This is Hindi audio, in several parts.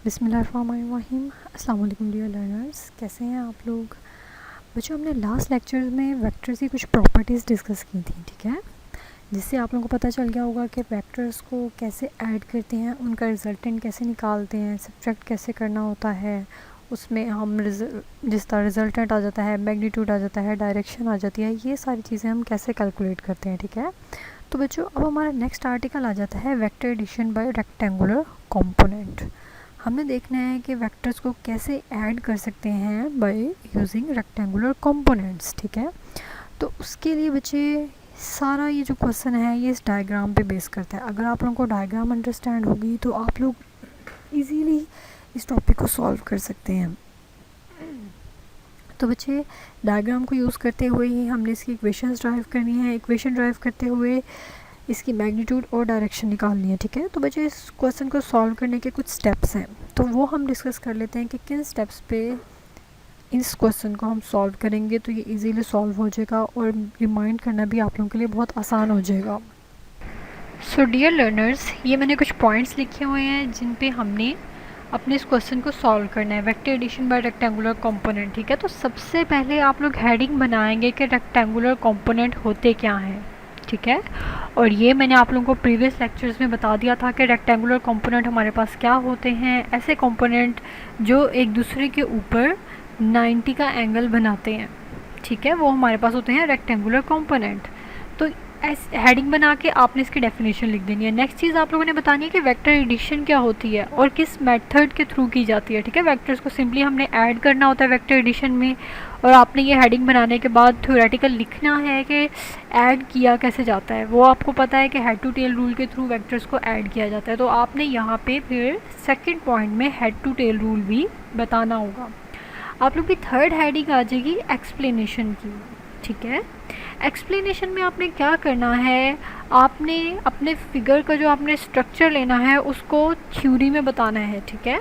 बिस्मिल्लाहिर्रहमानिर्रहीम। अस्सलाम वालेकुम डियर लर्नर्स, कैसे हैं आप लोग। बच्चों, हमने लास्ट लेक्चर में वेक्टर्स की कुछ प्रॉपर्टीज़ डिस्कस की थी, ठीक है, जिससे आप लोगों को पता चल गया होगा कि वेक्टर्स को कैसे ऐड करते हैं, उनका रिजल्टेंट कैसे निकालते हैं, सब्ट्रैक्ट कैसे करना होता है, उसमें हम जिस तरह रिजल्टेंट आ जाता है, मैग्नीट्यूड आ जाता है, डायरेक्शन आ जाती है, ये सारी चीज़ें हम कैसे कैलकुलेट करते हैं, ठीक है। तो बच्चों, अब हमारा नेक्स्ट आर्टिकल आ जाता है vector addition by rectangular component. हमने देखना है कि वेक्टर्स को कैसे ऐड कर सकते हैं बाय यूजिंग रेक्टेंगुलर कंपोनेंट्स, ठीक है। तो उसके लिए बच्चे सारा ये जो क्वेश्चन है ये इस डायग्राम पे बेस करता है। अगर आप लोगों को डायग्राम अंडरस्टैंड होगी तो आप लोग इजीली इस टॉपिक को सॉल्व कर सकते हैं। तो बच्चे, डायग्राम को यूज़ करते हुए ही हमने इसकी इक्वेशंस ड्राइव करनी है। इक्वेशन ड्राइव करते हुए इसकी मैग्नीट्यूड और डायरेक्शन निकालनी है, ठीक है। तो बच्चे, इस क्वेश्चन को सॉल्व करने के कुछ स्टेप्स हैं, तो वो हम डिस्कस कर लेते हैं कि किन स्टेप्स पे इस क्वेश्चन को हम सॉल्व करेंगे तो ये इजीली सॉल्व हो जाएगा और रिमाइंड करना भी आप लोगों के लिए बहुत आसान हो जाएगा। सो डियर लर्नर्स, ये मैंने कुछ पॉइंट्स लिखे हुए हैं जिन पे हमने अपने इस क्वेश्चन को सॉल्व करना है, vector addition by rectangular component, ठीक है। तो सबसे पहले आप लोग हेडिंग बनाएंगे कि रेक्टेंगुलर कंपोनेंट होते क्या हैं, ठीक है। और ये मैंने आप लोगों को प्रीवियस लेक्चर्स में बता दिया था कि रेक्टेंगुलर कंपोनेंट हमारे पास क्या होते हैं। ऐसे कंपोनेंट जो एक दूसरे के ऊपर 90 का एंगल बनाते हैं, ठीक है, वो हमारे पास होते हैं रेक्टेंगुलर कंपोनेंट। तो हेडिंग बना के आपने इसकी डेफिनेशन लिख देनी है। नेक्स्ट चीज़ आप लोगों ने बतानी है कि वेक्टर एडिशन क्या होती है और किस मेथड के थ्रू की जाती है, ठीक है। वेक्टर्स को सिंपली हमने ऐड करना होता है वेक्टर एडिशन में, और आपने ये हेडिंग बनाने के बाद थ्योरेटिकल लिखना है कि ऐड किया कैसे जाता है। वो आपको पता है कि हेड टू टेल रूल के थ्रू वेक्टर्स को ऐड किया जाता है, तो आपने यहाँ पे फिर सेकेंड पॉइंट में हेड टू टेल रूल भी बताना होगा। आप लोग की थर्ड हेडिंग आ जाएगी एक्सप्लेनेशन की, ठीक है। एक्सप्लेनेशन में आपने क्या करना है, आपने अपने फिगर का जो आपने स्ट्रक्चर लेना है उसको थ्योरी में बताना है, ठीक है।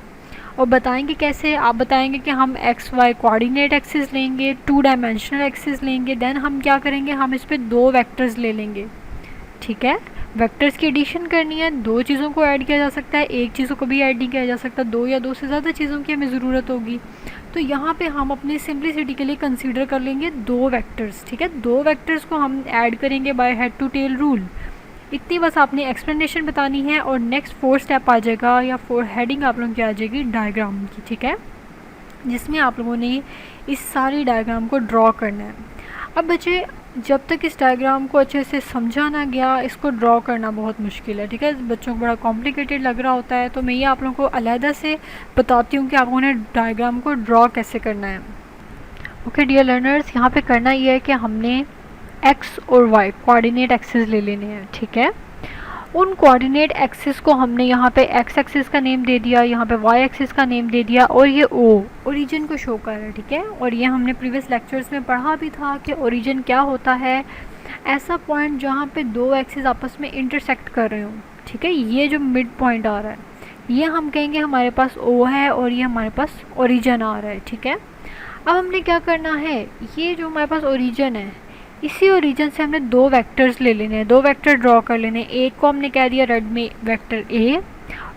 और बताएंगे कैसे, आप बताएंगे कि हम एक्स वाई कोऑर्डिनेट एक्सिस लेंगे, 2 डायमेंशनल एक्सिस लेंगे, देन हम क्या करेंगे, हम इस पर 2 वेक्टर्स ले लेंगे, ठीक है। वेक्टर्स की एडिशन करनी है, 2 चीज़ों को ऐड किया जा सकता है, एक चीज़ों को भी ऐड नहीं किया जा सकता, 2 या 2 से ज़्यादा चीज़ों की हमें ज़रूरत होगी। तो यहाँ पे हम अपनी सिंप्लिसिटी के लिए कंसीडर कर लेंगे 2 वेक्टर्स, ठीक है। 2 वेक्टर्स को हम ऐड करेंगे by head to tail rule. इतनी बस आपने एक्सप्लेनेशन बतानी है और नेक्स्ट 4 स्टेप आ जाएगा या 4 हेडिंग आप लोगों की आ जाएगी डायग्राम की, ठीक है, जिसमें आप लोगों ने इस सारी डायग्राम को ड्रॉ करना है। अब बच्चे, जब तक इस डायग्राम को अच्छे से समझा ना गया, इसको ड्रॉ करना बहुत मुश्किल है, ठीक है। बच्चों को बड़ा कॉम्प्लिकेटेड लग रहा होता है, तो मैं ये आप लोगों को अलहदा से बताती हूँ कि आप लोगों ने डायग्राम को ड्रॉ कैसे करना है। ओके डियर लर्नर्स, यहाँ पे करना ये है कि हमने एक्स और वाई कोऑर्डिनेट एक्सिस ले लेने हैं, ठीक है। उन कोऑर्डिनेट एक्सिस को हमने यहाँ पे एक्स एक्सिस का नेम दे दिया, यहाँ पे वाई एक्सिस का नेम दे दिया, और ये ओ ओरिजिन को शो कर रहा है, ठीक है। और ये हमने प्रीवियस लेक्चर्स में पढ़ा भी था कि ओरिजिन क्या होता है, ऐसा पॉइंट जहाँ पे 2 एक्सिस आपस में इंटरसेक्ट कर रहे हो, ठीक है। ये जो मिड पॉइंट आ रहा है ये हम कहेंगे हमारे पास ओ है, और ये हमारे पास ओरिजिन आ रहा है, ठीक है। अब हमने क्या करना है, ये जो हमारे पास ओरिजिन है, इसी ओरिजिन से हमने 2 वेक्टर्स ले लेने हैं, 2 वेक्टर ड्रॉ कर लेने हैं। एक को हमने कह दिया रेड में वेक्टर ए,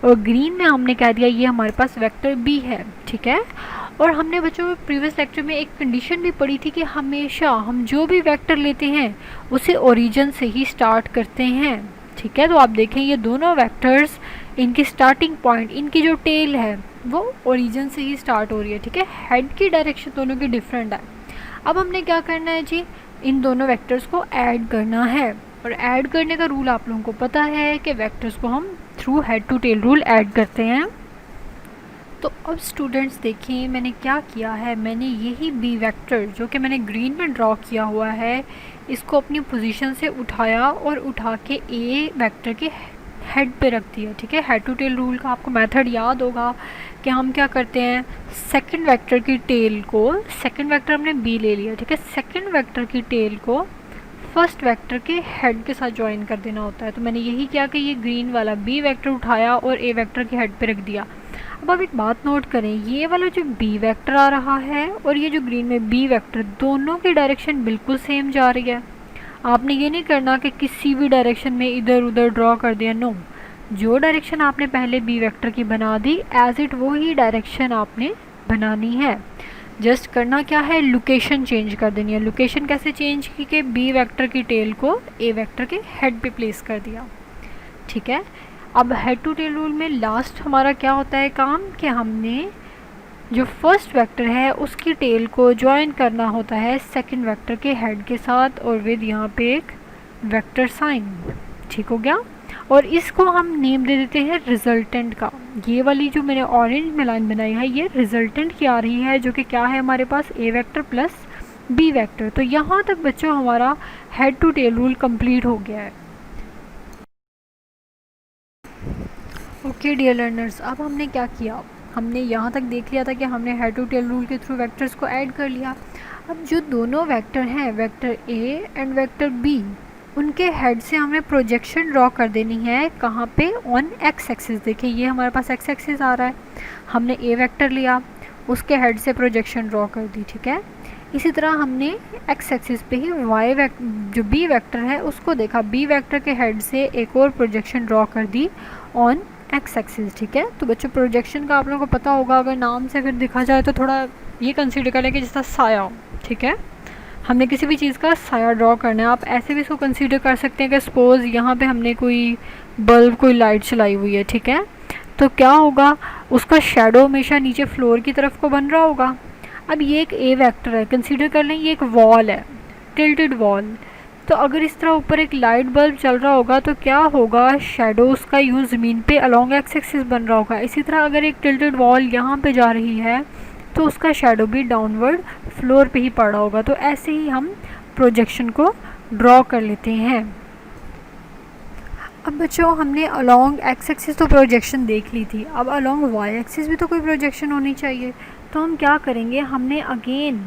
और ग्रीन में हमने कह दिया ये हमारे पास वेक्टर बी है, ठीक है। और हमने बच्चों प्रीवियस लेक्चर में एक कंडीशन भी पढ़ी थी कि हमेशा हम जो भी वेक्टर लेते हैं उसे ओरिजिन से ही स्टार्ट करते हैं, ठीक है। तो आप देखें ये दोनों वेक्टर्स, इनकी स्टार्टिंग पॉइंट, इनकी जो टेल है वो ओरिजिन से ही स्टार्ट हो रही है, ठीक है। हेड की डायरेक्शन दोनों की डिफरेंट है। अब हमने क्या करना है जी, इन दोनों वेक्टर्स को ऐड करना है, और ऐड करने का रूल आप लोगों को पता है कि वेक्टर्स को हम through head to tail rule add करते हैं। तो अब स्टूडेंट्स देखिए मैंने क्या किया है, मैंने यही बी वेक्टर जो कि मैंने ग्रीन में ड्रॉ किया हुआ है, इसको अपनी पोजीशन से उठाया और उठा के ए वेक्टर के हेड पे रख दिया, ठीक है। हेड टू टेल रूल का आपको मेथड याद होगा कि हम क्या करते हैं, सेकंड वेक्टर की टेल को, सेकंड वेक्टर हमने बी ले लिया, ठीक है, सेकंड वेक्टर की टेल को फर्स्ट वेक्टर के हेड के साथ ज्वाइन कर देना होता है। तो मैंने यही किया कि ये ग्रीन वाला बी वेक्टर उठाया और ए वेक्टर के हेड पे रख दिया। अब आप एक बात नोट करें, ये वाला जो बी वेक्टर आ रहा है और ये जो ग्रीन में बी वेक्टर, दोनों की डायरेक्शन बिल्कुल सेम जा रही है। आपने ये नहीं करना कि किसी भी डायरेक्शन में इधर उधर ड्रॉ कर दिया, नो, जो डायरेक्शन आपने पहले बी वेक्टर की बना दी एज इट वो ही डायरेक्शन आपने बनानी है। जस्ट करना क्या है, लोकेशन चेंज कर देनी है। लोकेशन कैसे चेंज की कि बी वेक्टर की टेल को ए वेक्टर के हेड पे प्लेस कर दिया। ठीक है, अब हेड टू टेल रूल में लास्ट हमारा क्या होता है काम कि हमने जो फर्स्ट वेक्टर है उसकी टेल को ज्वाइन करना होता है सेकंड वेक्टर के हेड के साथ और विद यहाँ पे एक वेक्टर साइन। ठीक हो गया, और इसको हम नेम दे देते हैं रिजल्टेंट का। ये वाली जो मैंने ऑरेंज में लाइन बनाई है ये रिजल्टेंट की आ रही है, जो कि क्या है हमारे पास A vector plus B vector. तो यहाँ तक बच्चों हमारा head to tail rule complete हो गया है। ओके डियर लर्नर्स, अब हमने क्या किया, हमने यहाँ तक देख लिया था कि हमने हेड टू टेल रूल के थ्रू वेक्टर्स को ऐड कर लिया। अब जो दोनों वेक्टर हैं, vector A and vector B, उनके हेड से हमें प्रोजेक्शन ड्रॉ कर देनी है। कहाँ पे, ऑन एक्स एक्सिस। देखिए ये हमारे पास एक्स एक्सिस आ रहा है, हमने ए वेक्टर लिया, उसके हेड से प्रोजेक्शन ड्रॉ कर दी। ठीक है, इसी तरह हमने एक्स एक्सिस पे ही वाई जो बी वेक्टर है उसको देखा, बी वेक्टर के हेड से एक और प्रोजेक्शन ड्रॉ कर दी ऑन एक्स एक्सिस। ठीक है, तो बच्चों प्रोजेक्शन का आप लोगों को पता होगा, अगर नाम से अगर देखा जाए तो थोड़ा ये कंसीडर करें कि जैसा साया। ठीक है, हमने किसी भी चीज़ का साया ड्रॉ करना है। आप ऐसे भी इसको कंसीडर कर सकते हैं कि सपोज़ यहाँ पे हमने कोई बल्ब, कोई लाइट चलाई हुई है। ठीक है, तो क्या होगा, उसका शेडो हमेशा नीचे फ्लोर की तरफ को बन रहा होगा। अब ये एक ए वेक्टर है, कंसीडर कर लें ये एक वॉल है, टिल्टेड वॉल। तो अगर इस तरह ऊपर एक लाइट बल्ब चल रहा होगा तो क्या होगा, शेडो उसका यूँ ज़मीन पे अलॉन्ग एक्स एक्सिस बन रहा होगा। इसी तरह अगर एक टिल्टेड वॉल यहाँ पे जा रही है तो उसका शेडो भी डाउनवर्ड फ्लोर पे ही पड़ा होगा। तो ऐसे ही हम प्रोजेक्शन को ड्रॉ कर लेते हैं। अब बच्चों हमने अलॉन्ग एक्स एक्सिस तो प्रोजेक्शन देख ली थी, अब अलॉन्ग वाई एक्सिस भी तो कोई प्रोजेक्शन होनी चाहिए। तो हम क्या करेंगे, हमने अगेन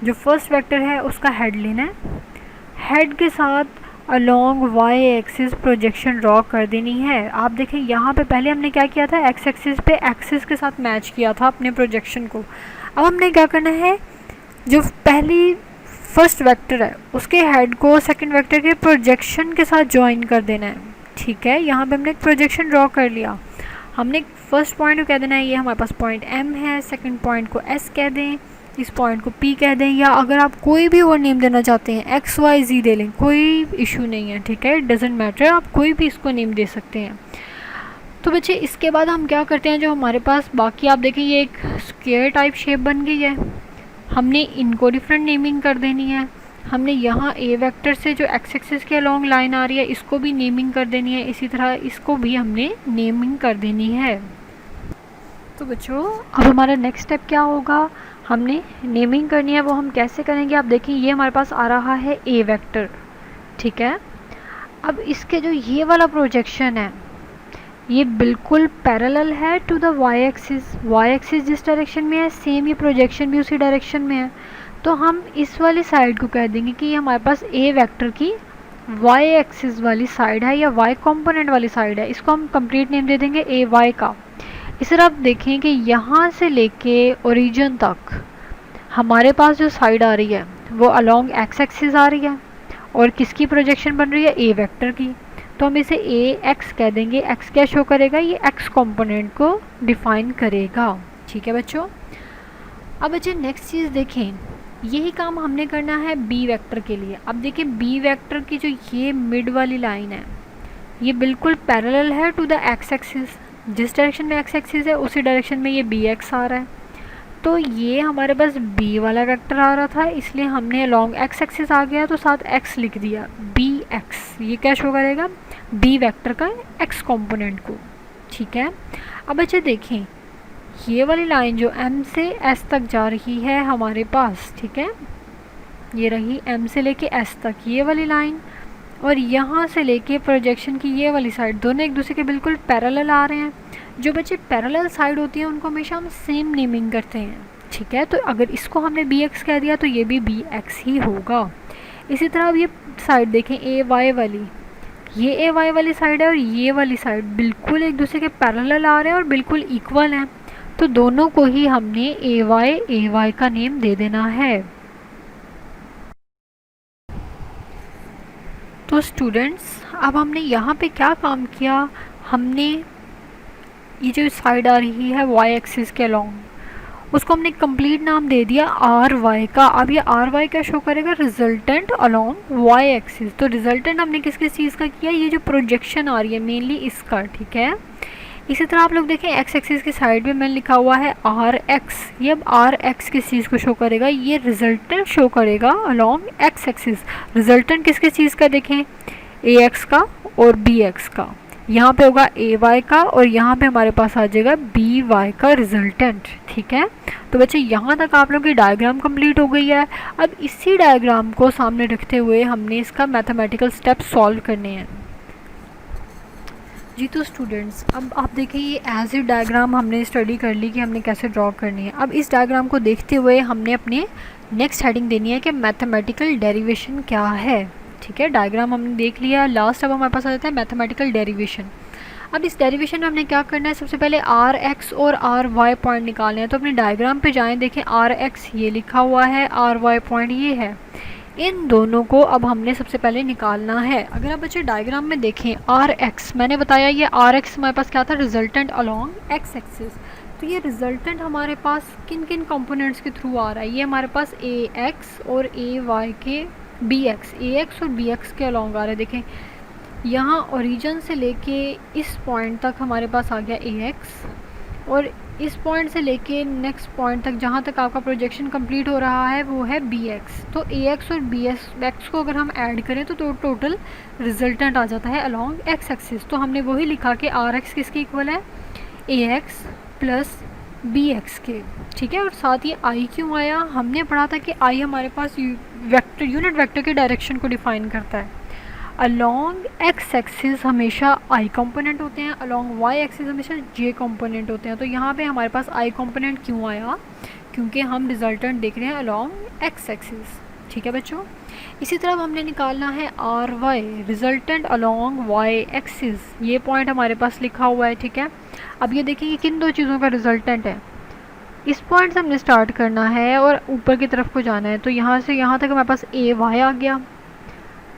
जो फर्स्ट वेक्टर है उसका हेड लेना है, हेड के साथ along Y axis projection draw कर देनी है। आप देखें यहाँ पे पहले हमने क्या किया था, एक्स एक्सिस पे एक्सिस के साथ मैच किया था अपने प्रोजेक्शन को। अब हमने क्या करना है, जो पहली फर्स्ट वेक्टर है उसके हेड को सेकंड वेक्टर के प्रोजेक्शन के साथ ज्वाइन कर देना है। ठीक है, यहाँ पे हमने एक प्रोजेक्शन ड्रॉ कर लिया। हमने फर्स्ट पॉइंट को कह देना है ये हमारे पास पॉइंट एम है, सेकंड पॉइंट को एस कह दें, इस पॉइंट को पी कह दें, या अगर आप कोई भी और नेम देना चाहते हैं एक्स वाई जी दे लें, कोई इशू नहीं है। ठीक है, इट डजेंट मैटर, आप कोई भी इसको नेम दे सकते हैं। तो बच्चे इसके बाद हम क्या करते हैं, जो हमारे पास बाकी आप देखें ये एक स्क्वायर टाइप शेप बन गई है, हमने इनको डिफरेंट नेमिंग कर देनी है। हमने यहाँ ए वेक्टर से जो एक्स एक्सिस के अलॉन्ग लाइन आ रही है इसको भी नेमिंग कर देनी है, इसी तरह इसको भी हमने नेमिंग कर देनी है। तो बच्चों अब हमारा नेक्स्ट स्टेप क्या होगा, हमने नेमिंग करनी है। वो हम कैसे करेंगे, आप देखिए ये हमारे पास आ रहा है ए वेक्टर। ठीक है, अब इसके जो ये वाला प्रोजेक्शन है ये बिल्कुल पैरेलल है to the Y axis. Y axis जिस डायरेक्शन में है सेम ये प्रोजेक्शन भी उसी डायरेक्शन में है। तो हम इस वाली साइड को कह देंगे कि ये हमारे पास ए वेक्टर की वाई एक्सिस वाली साइड है या वाई कंपोनेंट वाली साइड है। इसको हम कंप्लीट नेम दे देंगे ए वाई का। इस तरह आप देखें कि यहाँ से लेके ओरिजिन तक हमारे पास जो साइड आ रही है वो अलॉन्ग एक्स एक्सिस आ रही है और किसकी प्रोजेक्शन बन रही है, ए वेक्टर की। तो हम इसे ए एक्स कह देंगे। एक्स क्या शो करेगा, ये एक्स कंपोनेंट को डिफाइन करेगा। ठीक है बच्चों, अब बच्चे नेक्स्ट चीज़ देखें, यही काम हमने करना है बी वेक्टर के लिए। अब देखिए बी वेक्टर की जो ये मिड वाली लाइन है ये बिल्कुल पैरेलल है टू द एक्स एक्सिस। जिस डायरेक्शन में एक्स एक्सिस है उसी डायरेक्शन में ये बी एक्स आ रहा है। तो ये हमारे पास बी वाला वेक्टर आ रहा था, इसलिए हमने लॉन्ग एक्स एक्सिस आ गया तो साथ एक्स लिख दिया, बी एक्स। ये क्या शो करेगा, बी वेक्टर का एक्स कंपोनेंट को। ठीक है, अब बच्चे देखें ये वाली लाइन जो एम से एस तक जा रही है हमारे पास, ठीक है, ये रही एम से लेके एस तक ये वाली लाइन, और यहाँ से लेके प्रोजेक्शन की ये वाली साइड, दोनों एक दूसरे के बिल्कुल पैरेलल आ रहे हैं। जो बच्चे पैरेलल साइड होती हैं उनको हमेशा हम सेम नेमिंग करते हैं। ठीक है, तो अगर इसको हमने बी एक्स कह दिया तो ये भी बी एक्स ही होगा। इसी तरह अब ये साइड देखें ए वाई वाली, ये ए वाई वाली साइड है और ये वाली साइड बिल्कुल एक दूसरे के पैरेलल आ रहे हैं और बिल्कुल इक्वल हैं, तो दोनों को ही हमने ए वाई का नेम दे देना है। तो स्टूडेंट्स अब हमने यहाँ पे क्या काम किया, हमने ये जो साइड आ रही है वाई एक्सिस के अलॉन्ग, उसको हमने कंप्लीट नाम दे दिया आर वाई का। अब ये आर वाई क्या शो करेगा, रिजल्टेंट अलॉन्ग वाई एक्सिस। तो रिजल्टेंट हमने किस किस चीज़ का किया, ये जो प्रोजेक्शन आ रही है मेनली इसका, ठीक है। इसी तरह आप लोग देखें एक्स एक्सिस की साइड में मैंने लिखा हुआ है आर एक्स। ये अब आर एक्स किस चीज़ को शो करेगा, ये रिजल्टेंट शो करेगा अलॉन्ग एक्स एक्सिस। रिजल्टेंट किस किस चीज़ का देखें, ए एक्स का और बी एक्स का। यहाँ पे होगा ए वाई का और यहाँ पे हमारे पास आ जाएगा बी वाई का रिजल्टेंट, ठीक है। तो बच्चे यहाँ तक आप लोग की डायग्राम कंप्लीट हो गई है। अब इसी डायग्राम को सामने रखते हुए हमने इसका मैथमेटिकल स्टेप सॉल्व करने हैं जी। तो स्टूडेंट्स अब आप देखिए ये एज ए डायग्राम हमने स्टडी कर ली कि हमने कैसे ड्रॉ करनी है। अब इस डायग्राम को देखते हुए हमने अपने नेक्स्ट हेडिंग देनी है कि मैथमेटिकल डेरिवेशन क्या है, ठीक है। डायग्राम हमने देख लिया, लास्ट अब हमारे पास आ जाता है मैथमेटिकल डेरिवेशन। अब इस डेरिवेशन में हमने क्या करना है, सबसे पहले आर एक्स और आर वाई पॉइंट निकालने हैं। तो अपने डायग्राम पे जाएं, देखें आर एक्स ये लिखा हुआ है, आर वाई पॉइंट ये है। इन दोनों को अब हमने सबसे पहले निकालना है। अगर आप बच्चे डायग्राम में देखें आर एक्स, मैंने बताया ये आर एक्स हमारे पास क्या था, रिजल्टेंट अलॉन्ग एक्स एक्सिस। तो ये रिजल्टेंट हमारे पास किन किन कंपोनेंट्स के थ्रू आ रहा है, ये हमारे पास ए एक्स और ए वाई के बी एक्स, ए एक्स और बी एक्स के अलॉन्ग आ रहे हैं। देखें यहाँ ओरिजिन से लेके इस पॉइंट तक हमारे पास आ गया ए एक्स, और इस पॉइंट से लेके नेक्स्ट पॉइंट तक जहाँ तक आपका प्रोजेक्शन कंप्लीट हो रहा है वो है बी एक्स। तो ए एक्स और बी एक्स को अगर हम ऐड करें तो टोटल रिजल्टेंट आ जाता है अलॉन्ग एक्स एक्सिस। तो हमने वही लिखा कि आर एक्स किसके इक्वल है, ए एक्स प्लस बी एक्स के, ठीक है। और साथ ही आई क्यों आया, हमने पढ़ा था कि आई हमारे पास वेक्टर, यूनिट वेक्टर के डायरेक्शन को डिफाइन करता है। अलॉन्ग एक्स एक्सिस हमेशा आई कंपोनेंट होते हैं, अलॉन्ग वाई एक्सिस हमेशा जे कंपोनेंट होते हैं। तो यहाँ पे हमारे पास आई कंपोनेंट क्यों आया, क्योंकि हम रिजल्टेंट देख रहे हैं अलॉन्ग एक्स एक्सिस, ठीक है बच्चों। इसी तरह हमने निकालना है R Y, resultant along Y axis. ये पॉइंट हमारे पास लिखा हुआ है, ठीक है। अब ये देखिए किन दो चीज़ों का रिजल्टेंट है, इस पॉइंट से हमने स्टार्ट करना है और ऊपर की तरफ को जाना है। तो यहाँ से यहाँ तक हमारे पास ए वाई आ गया,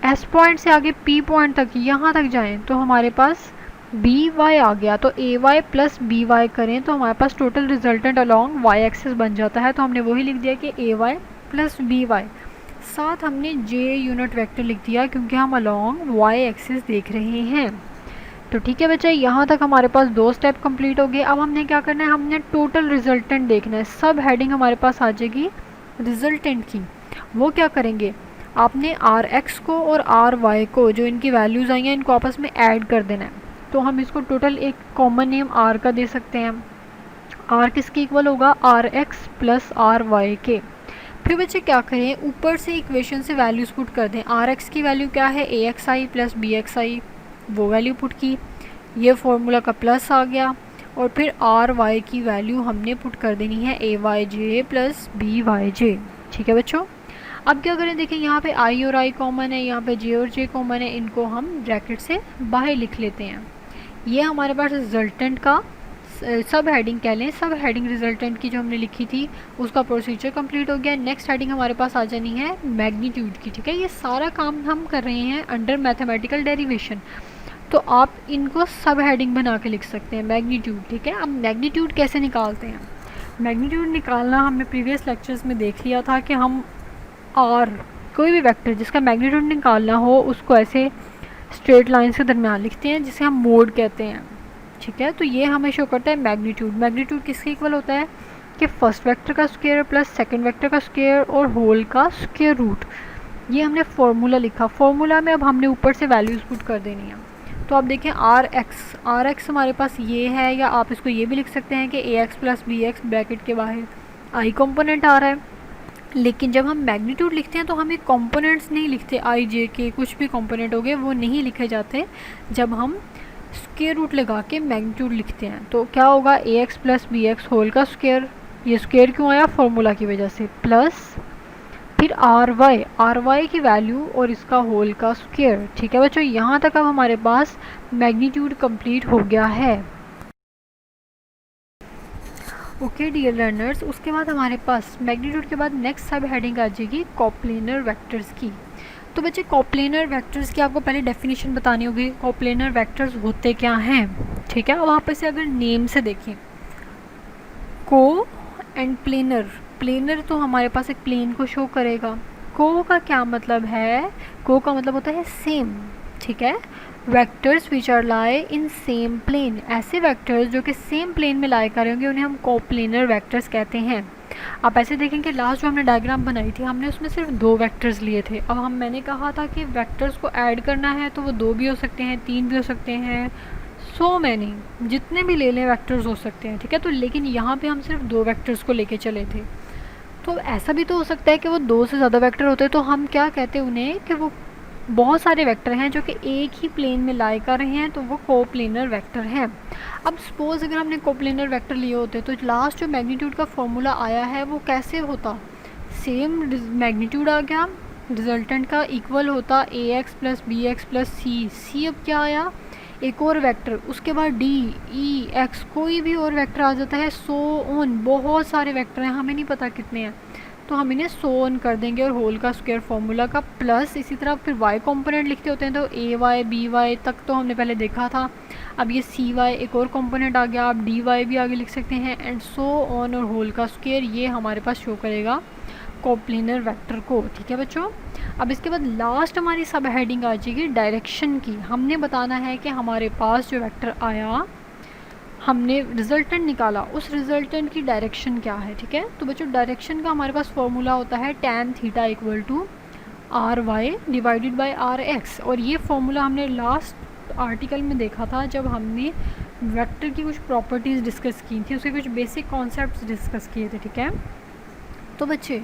एस पॉइंट से आगे पी पॉइंट तक यहाँ तक जाएं तो हमारे पास बी वाई आ गया। तो A Y plus B Y करें तो हमारे पास total resultant along Y axis बन जाता है। तो हमने वही लिख दिया कि A Y plus B Y, साथ हमने जे यूनिट वेक्टर लिख दिया क्योंकि हम अलॉन्ग वाई एक्सिस देख रहे हैं। तो ठीक है बच्चा, यहाँ तक हमारे पास दो स्टेप कंप्लीट हो गए। अब हमने क्या करना है, हमने टोटल रिजल्टेंट देखना है। सब हेडिंग हमारे पास आ जाएगी रिजल्टेंट की। वो क्या करेंगे, आपने आर एक्स को और आर वाई को जो इनकी वैल्यूज़ आई हैं इनको आपस में ऐड कर देना है। तो हम इसको टोटल एक कॉमन नेम आर का दे सकते हैं। आर किसके इक्वल होगा, R X plus R Y के। फिर बच्चे क्या करें, ऊपर से इक्वेशन से वैल्यूज़ पुट कर दें। आर एक्स की वैल्यू क्या है, ए एक्स आई प्लस बी एक्स आई, वो वैल्यू पुट की, ये फॉर्मूला का प्लस आ गया। और फिर आर वाई की वैल्यू हमने पुट कर देनी है ए वाई जे प्लस बी वाई जे, ठीक है बच्चों। अब क्या करें, देखिए यहाँ पे आई और आई कॉमन है, यहाँ पे जे और जे कॉमन है, इनको हम ब्रैकेट से बाहर लिख लेते हैं। ये हमारे पास रिजल्टेंट का सब हेडिंग कह लें, सब हेडिंग रिजल्टेंट की जो हमने लिखी थी उसका प्रोसीजर कंप्लीट हो गया। नेक्स्ट हेडिंग हमारे पास आ जानी है मैग्नीट्यूड की, ठीक है। ये सारा काम हम कर रहे हैं अंडर मैथमेटिकल डेरिवेशन, तो आप इनको सब हेडिंग बना के लिख सकते हैं मैग्नीट्यूड, ठीक है। अब मैग्नीट्यूड कैसे निकालते हैं, मैग्नीट्यूड निकालना हमने प्रीवियस लेक्चर्स में देख लिया था कि हम और कोई भी वेक्टर जिसका मैग्नीट्यूड निकालना हो उसको ऐसे स्ट्रेट लाइंस के दरमियान लिखते हैं जिसे हम मोड कहते हैं, ठीक है। तो ये हमें शो करता है मैग्नीट्यूड। मैग्नीट्यूड किसके इक्वल होता है कि फर्स्ट वेक्टर का स्क्वायर प्लस सेकंड वेक्टर का स्क्वायर और होल का स्क्वायर रूट। ये हमने फार्मूला लिखा, फार्मूला में अब हमने ऊपर से वैल्यूज़ पुट कर देनी है। तो आप देखें आर एक्स हमारे पास ये है, या आप इसको ये भी लिख सकते हैं कि A X plus B X bracket के बाहर आई कंपोनेंट आ रहा है। लेकिन जब हम मैग्नीट्यूड लिखते हैं तो हम एक कंपोनेंट्स नहीं लिखते, आई जे के कुछ भी कंपोनेंट हो गए वो नहीं लिखे जाते जब हम स्क्वायर रूट लगा के मैग्नीट्यूड लिखते हैं। तो क्या होगा, A X plus B X whole का स्क्वायर, ये स्क्वायर क्यों आया, फॉर्मूला की वजह से, प्लस फिर आर वाई की वैल्यू और इसका होल का स्क्वायर, ठीक है बच्चों। यहाँ तक अब हमारे पास मैग्नीट्यूड कंप्लीट हो गया है। ओके डियर लर्नर्स, उसके बाद हमारे पास मैग्नीट्यूड के बाद नेक्स्ट सब हेडिंग आ जाएगी कोप्लेनर वेक्टर्स की। तो बच्चे कोप्लेनर वेक्टर्स की आपको पहले डेफिनेशन बतानी होगी, कोप्लेनर वेक्टर्स होते क्या हैं, ठीक है। अब वहाँ पर से अगर नेम से देखें, को एंड प्लेनर, प्लेनर तो हमारे पास एक प्लेन को शो करेगा। को का क्या मतलब है, को का मतलब होता है सेम, ठीक है। Vectors which are lie in same plane, ऐसे वेक्टर्स जो कि सेम प्लेन में लाई करेंगे उन्हें हम कोप्लेनर वेक्टर्स कहते हैं। आप ऐसे देखेंगे लास्ट जो हमने डायग्राम बनाई थी हमने उसमें सिर्फ 2 वेक्टर्स लिए थे। अब मैंने कहा था कि वेक्टर्स को ऐड करना है तो वो 2 भी हो सकते हैं, 3 भी हो सकते हैं, सो मैनी, जितने भी ले लें वेक्टर्स हो सकते हैं, ठीक है। तो लेकिन यहाँ पे हम सिर्फ 2 वेक्टर्स को लेके चले थे। तो ऐसा भी तो हो सकता है कि वो 2 से ज़्यादा वेक्टर होते, तो हम क्या कहते हैं उन्हें कि वो बहुत सारे वेक्टर हैं जो कि एक ही प्लेन में लाई कर रहे हैं, तो वो कोप्लेनर वेक्टर हैं। अब सपोज अगर हमने कोप्लेनर वेक्टर लिए होते तो लास्ट जो मैग्नीट्यूड का फॉर्मूला आया है वो कैसे होता, सेम मैग्नीट्यूड आ गया, रिजल्टेंट का इक्वल होता A X plus B X plus C. अब क्या आया, एक और वेक्टर, उसके बाद डी ई एक्स, कोई भी और वेक्टर आ जाता है, सो ऑन, बहुत सारे वेक्टर हैं, हमें नहीं पता कितने हैं, तो हम इन्हें सो ऑन कर देंगे और होल का स्क्वायर फार्मूला का प्लस, इसी तरह फिर वाई कंपोनेंट लिखते होते हैं, तो ए वाई बी वाई तक तो हमने पहले देखा था। अब ये सी वाई एक और कंपोनेंट आ गया, आप डी वाई भी आगे लिख सकते हैं, एंड सो ऑन, और होल का स्क्वायर, ये हमारे पास शो करेगा कोप्लेनर वेक्टर को, ठीक है बच्चों। अब इसके बाद लास्ट हमारी सब हेडिंग आ जाएगी डायरेक्शन की। हमने बताना है कि हमारे पास जो वेक्टर आया, हमने रिजल्टेंट निकाला, उस रिजल्टेंट की डायरेक्शन क्या है, ठीक है। तो बच्चों डायरेक्शन का हमारे पास फॉर्मूला होता है tan theta equal to R Y divided by R X, और ये फॉर्मूला हमने लास्ट आर्टिकल में देखा था जब हमने वेक्टर की कुछ प्रॉपर्टीज़ डिस्कस की थी, उसके कुछ बेसिक कॉन्सेप्ट्स डिस्कस किए थे, ठीक है। तो बच्चे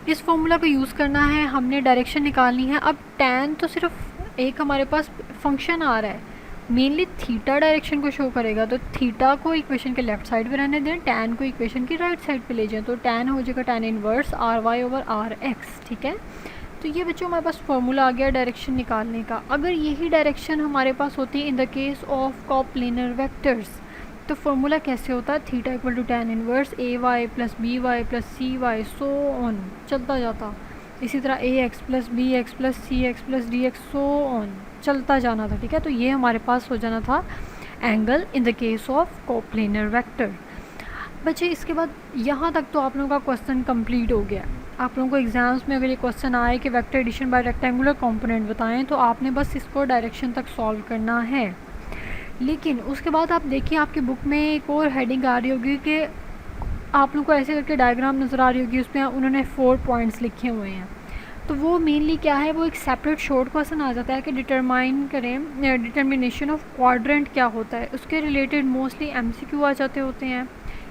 इस फॉर्मूला को यूज़ करना है, हमने डायरेक्शन निकालनी है। अब tan तो सिर्फ एक हमारे पास फंक्शन आ रहा है, मेनली थीटा डायरेक्शन को शो करेगा, तो थीटा को इक्वेशन के लेफ्ट साइड पे रहने दें, tan को इक्वेशन की राइट साइड पे ले जाएं, तो tan हो जाएगा tan inverse R Y over R X, ठीक है। तो ये बच्चों हमारे पास फॉर्मूला आ गया डायरेक्शन निकालने का। अगर यही डायरेक्शन हमारे पास होती है in the case of coplanar vectors, तो फॉर्मूला कैसे होता है, theta equal to tan inverse A Y plus B Y plus C Y, so on चलता जाता, इसी तरह A X plus B X plus C X plus D X, so on चलता जाना था, ठीक है। तो ये हमारे पास हो जाना था angle in the case of coplanar vector. बच्चे इसके बाद यहाँ तक तो आप लोगों का क्वेश्चन कंप्लीट हो गया। आप लोगों को एग्जाम्स में अगर ये क्वेश्चन आए कि vector addition by rectangular component बताएं, तो आपने बस इसको डायरेक्शन तक सॉल्व करना है। लेकिन उसके बाद आप देखिए आपकी बुक में एक और हेडिंग आ रही होगी कि आप लोगों को ऐसे करके डायग्राम नज़र आ रही होगी, उसमें उन्होंने 4 पॉइंट्स लिखे हुए हैं। तो वो मेनली क्या है, वो एक सेपरेट शॉर्ट क्वेश्चन आ जाता है कि डिटरमाइन करें, डिटर्मिनेशन ऑफ क्वाड्रेंट क्या होता है, उसके रिलेटेड मोस्टली एमसीक्यू आ जाते होते हैं,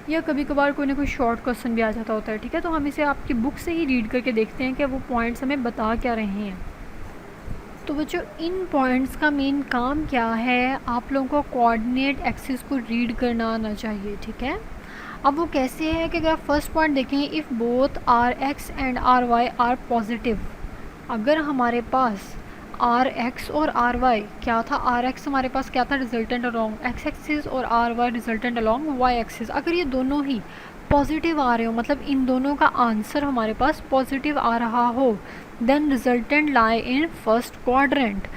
या कभी कभार कोई ना कोई शॉर्ट क्वेश्चन भी आ जाता होता है, ठीक है। तो हम इसे आपकी बुक से ही रीड करके देखते हैं कि वो पॉइंट्स हमें बता क्या रहे हैं। तो बच्चों इन पॉइंट्स का मेन काम क्या है, आप लोगों को कोऑर्डिनेट एक्सिस को रीड करना आना चाहिए, ठीक है। अब वो कैसे है कि अगर आप फर्स्ट पॉइंट देखें, if both R X and R Y are positive, अगर हमारे पास आर एक्स और आर वाई क्या था, आर एक्स हमारे पास क्या था, रिजल्टेंट अलॉन्ग एक्स एक्सिस, और R Y resultant along Y axis, अगर ये दोनों ही पॉजिटिव आ रहे हो, मतलब इन दोनों का आंसर हमारे पास पॉजिटिव आ रहा हो, then resultant lie in first quadrant.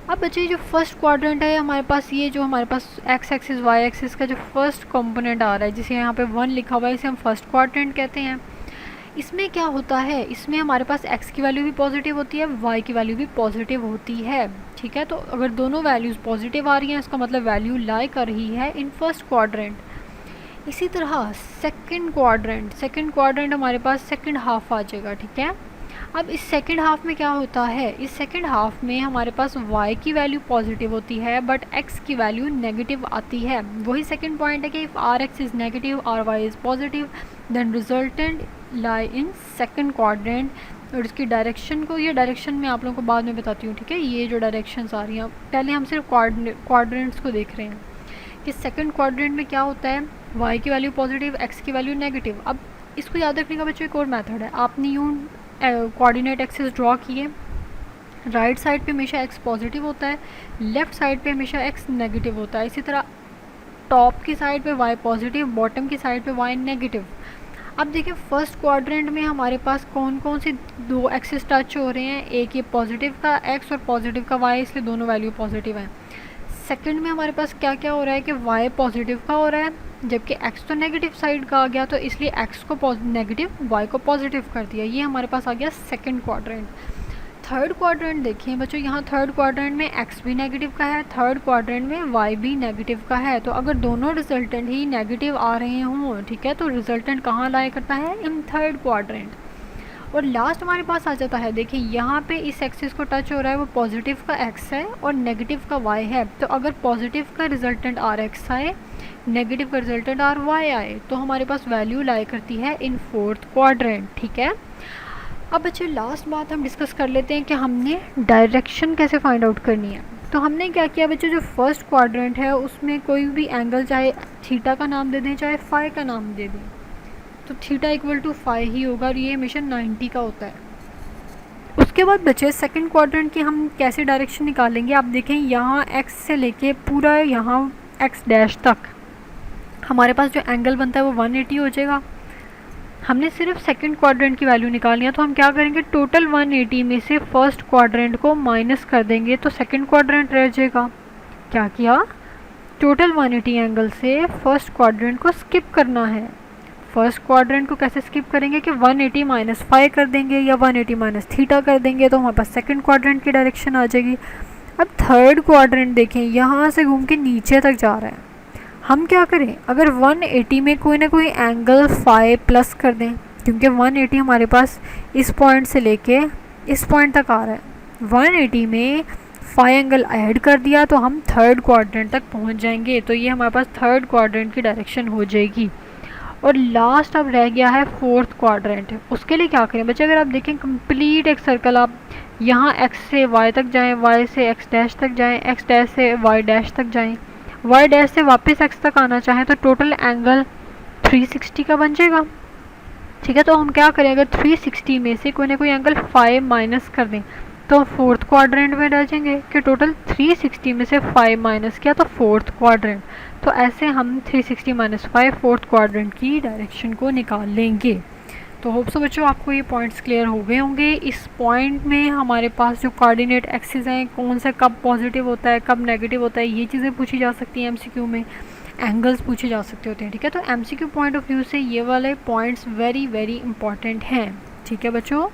अब बच्चे जो फर्स्ट क्वाड्रेंट है हमारे पास, ये जो हमारे पास एक्स एक्सिस वाई एक्सिस का जो फर्स्ट कंपोनेंट आ रहा है, जिसे यहाँ पे 1 लिखा हुआ है, इसे हम फर्स्ट क्वाड्रेंट कहते हैं। इसमें क्या होता है, इसमें हमारे पास x की वैल्यू भी पॉजिटिव होती है, y की वैल्यू भी पॉजिटिव होती है, ठीक है। तो अगर दोनों वैल्यूज़ पॉजिटिव आ रही हैं, इसका मतलब वैल्यू लाई कर रही है इन फर्स्ट क्वाड्रेंट। इसी तरह सेकंड क्वाड्रेंट हमारे पास सेकंड हाफ आ जाएगा, ठीक है। अब इस सेकंड हाफ में क्या होता है, इस सेकंड हाफ में हमारे पास y की वैल्यू पॉजिटिव होती है बट x की वैल्यू नेगेटिव आती है। वही सेकंड पॉइंट है कि if R X is negative R Y is positive, then resultant lie in second quadrant. और इसकी डायरेक्शन को, ये डायरेक्शन मैं आप लोगों को बाद में बताती हूँ, ठीक है। ये जो डायरेक्शंस आ रही हैं, पहले हम सिर्फ क्वाड्रेंट्स को देख रहे हैं कि सेकंड क्वाड्रेंट में क्या होता है, y की वैल्यू पॉजिटिव x की वैल्यू नेगेटिव। अब इसको याद रखने का बच्चों एक और मेथड है, आपने यूँ कोऑर्डिनेट एक्सिस ड्रॉ किए, राइट साइड पे हमेशा x पॉजिटिव होता है, लेफ़्ट साइड पे हमेशा x नेगेटिव होता है। इसी तरह टॉप की साइड पे y पॉजिटिव, बॉटम की साइड पे y नेगेटिव। अब देखिए फर्स्ट क्वाड्रेंट में हमारे पास कौन कौन से दो एक्सिस टच हो रहे हैं, एक ये पॉजिटिव का एक्स और पॉजिटिव का वाई, इसलिए दोनों वैल्यू पॉजिटिव हैं। सेकंड में हमारे पास क्या क्या हो रहा है कि वाई पॉजिटिव का हो रहा है, जबकि एक्स तो नेगेटिव साइड का आ गया, तो इसलिए एक्स को नेगेटिव, वाई को पॉजिटिव कर दिया। ये हमारे पास आ गया सेकंड क्वाड्रेंट। थर्ड क्वाड्रेंट देखिए बच्चों, यहाँ थर्ड क्वाड्रेंट में एक्स भी नेगेटिव का है, थर्ड क्वाड्रेंट में वाई भी नेगेटिव का है। तो अगर दोनों रिजल्टेंट ही नेगेटिव आ रहे हों, ठीक है, तो रिजल्टेंट कहाँ लाया करता है, इन थर्ड क्वाड्रेंट। और लास्ट हमारे पास आ जाता है, देखिए यहाँ पे इस एक्सिस को टच हो रहा है वो पॉजिटिव का एक्स है और नेगेटिव का वाई है। तो अगर पॉजिटिव का रिजल्टेंट आर एक्स आए, नेगेटिव का रिजल्टेंट आर वाई आए, तो हमारे पास वैल्यू लाया करती है इन फोर्थ क्वाड्रेंट, ठीक है। अब बच्चे लास्ट बात हम डिस्कस कर लेते हैं कि हमने डायरेक्शन कैसे फाइंड आउट करनी है। तो हमने क्या किया बच्चे, जो फर्स्ट क्वाड्रेंट है उसमें कोई भी एंगल, चाहे थीटा का नाम दे दें चाहे फाई का नाम दे दें, तो थीटा इक्वल टू फाई ही होगा और ये हमेशा 90 का होता है। उसके बाद बचे सेकंड क्वाड्रेंट की हम कैसे डायरेक्शन निकालेंगे। आप देखें यहाँ एक्स से लेके पूरा यहाँ एक्स डैश तक हमारे पास जो एंगल बनता है वो 180 हो जाएगा। हमने सिर्फ सेकंड क्वाड्रेंट की वैल्यू निकालनी है, तो हम क्या करेंगे, टोटल 180 में से फर्स्ट क्वाड्रेंट को माइनस कर देंगे तो सेकंड क्वाड्रेंट रह जाएगा। क्या किया, टोटल 180 एंगल से फर्स्ट क्वाड्रेंट को स्किप करना है। फर्स्ट क्वाड्रेंट को कैसे स्किप करेंगे कि 180 माइनस फाई कर देंगे या 180 माइनस थीटा कर देंगे, तो हमारे पास सेकंड क्वाड्रेंट की डायरेक्शन आ जाएगी। अब थर्ड क्वाड्रेंट देखें, यहाँ से घूम के नीचे तक जा रहा है। हम क्या करें, अगर 180 में कोई ना कोई एंगल फाई प्लस कर दें, क्योंकि 180 हमारे पास इस पॉइंट से लेके इस पॉइंट तक आ रहा है, 180 में फाई एंगल ऐड कर दिया तो हम थर्ड क्वाड्रेंट तक पहुंच जाएंगे। तो ये हमारे पास थर्ड क्वाड्रेंट की डायरेक्शन हो जाएगी। और लास्ट अब रह गया है फोर्थ क्वाड्रेंट। उसके लिए क्या करें बच्चे, अगर आप देखें कंप्लीट एक सर्कल, आप यहाँ एक्स से वाई तक जाएँ, वाई से एक्स डैश तक जाएँ, एक्स डैश से वाई डैश तक जाएँ, वाई डैश से वापस एक्स तक आना चाहें, तो टोटल एंगल 360 का बन जाएगा, ठीक है। तो हम क्या करें, अगर 360 में से कोई ना कोई एंगल 5 माइनस कर दें तो फोर्थ क्वाड्रेंट में रह जाएंगे कि टोटल 360 में से 5 माइनस किया तो फोर्थ क्वाड्रेंट। तो ऐसे हम 360 माइनस 5 फोर्थ क्वाड्रेंट की डायरेक्शन को निकाल लेंगे। तो होप सो बच्चों आपको ये पॉइंट्स क्लियर हो गए होंगे। इस पॉइंट में हमारे पास जो कोऑर्डिनेट एक्सिस हैं, कौन सा कब पॉजिटिव होता है कब नेगेटिव होता है, ये चीज़ें पूछी जा सकती हैं एमसीक्यू में, एंगल्स पूछे जा सकते होते हैं, ठीक है। तो एमसीक्यू पॉइंट ऑफ व्यू से ये वाले पॉइंट्स वेरी वेरी इंपॉर्टेंट हैं, ठीक है बच्चों।